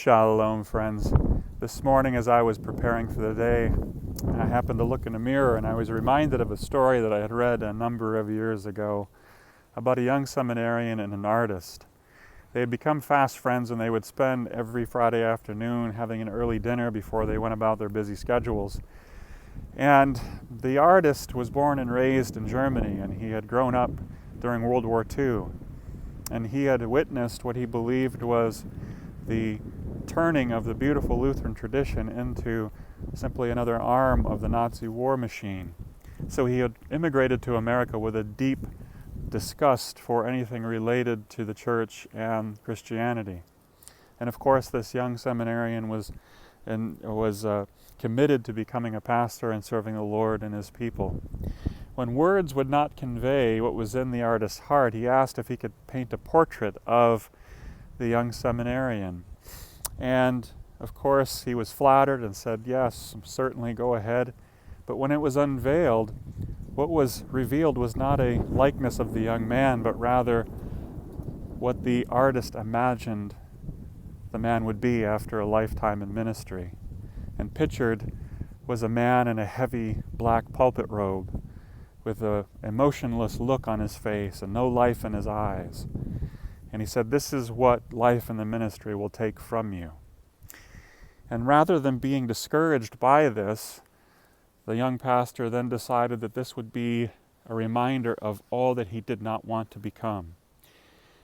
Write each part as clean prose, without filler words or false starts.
Shalom, friends. This morning, as I was preparing for the day, I happened to look in a mirror and I was reminded of a story that I had read a number of years ago about a young seminarian and an artist. They had become fast friends and they would spend every Friday afternoon having an early dinner before they went about their busy schedules. And the artist was born and raised in Germany, and he had grown up during World War II. And he had witnessed what he believed was the turning of the beautiful Lutheran tradition into simply another arm of the Nazi war machine. So he had immigrated to America with a deep disgust for anything related to the church and Christianity. And of course, this young seminarian was committed to becoming a pastor and serving the Lord and his people. When words would not convey what was in the artist's heart, he asked if he could paint a portrait of the young seminarian. And of course he was flattered and said, yes, certainly go ahead. But when it was unveiled, what was revealed was not a likeness of the young man, but rather what the artist imagined the man would be after a lifetime in ministry. And pictured was a man in a heavy black pulpit robe with an emotionless look on his face and no life in his eyes. And he said, this is what life in the ministry will take from you. And rather than being discouraged by this, the young pastor then decided that this would be a reminder of all that he did not want to become.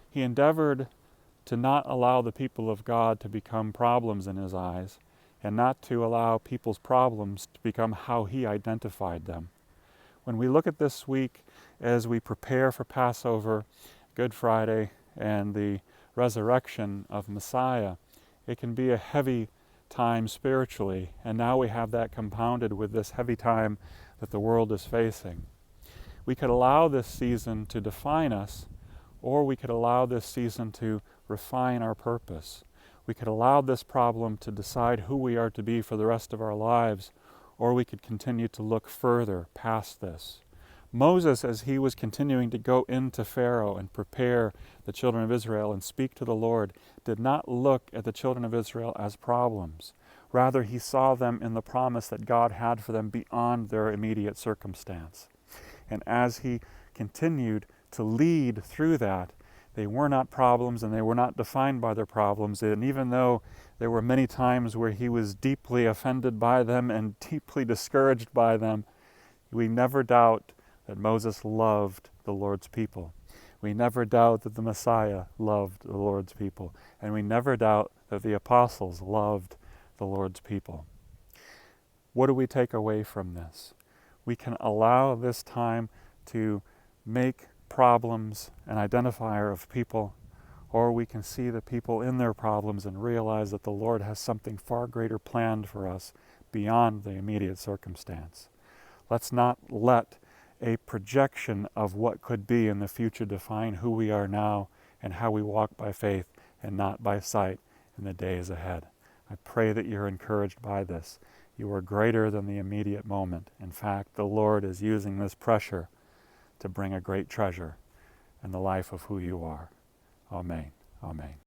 He endeavored to not allow the people of God to become problems in his eyes, and not to allow people's problems to become how he identified them. When we look at this week as we prepare for Passover, Good Friday, and the resurrection of Messiah, it can be a heavy time spiritually, and now we have that compounded with this heavy time that the world is facing. We could allow this season to define us, or we could allow this season to refine our purpose. We could allow this problem to decide who we are to be for the rest of our lives, or we could continue to look further past this. Moses, as he was continuing to go into Pharaoh and prepare the children of Israel and speak to the Lord, did not look at the children of Israel as problems. Rather, he saw them in the promise that God had for them beyond their immediate circumstance. And as he continued to lead through that, they were not problems and they were not defined by their problems. And even though there were many times where he was deeply offended by them and deeply discouraged by them, we never doubt that Moses loved the Lord's people. We never doubt that the Messiah loved the Lord's people. And we never doubt that the apostles loved the Lord's people. What do we take away from this? We can allow this time to make problems an identifier of people, or we can see the people in their problems and realize that the Lord has something far greater planned for us beyond the immediate circumstance. Let's not let a projection of what could be in the future define who we are now and how we walk by faith and not by sight in the days ahead. I pray that you're encouraged by this. You are greater than the immediate moment. In fact, the Lord is using this pressure to bring a great treasure in the life of who you are. Amen. Amen.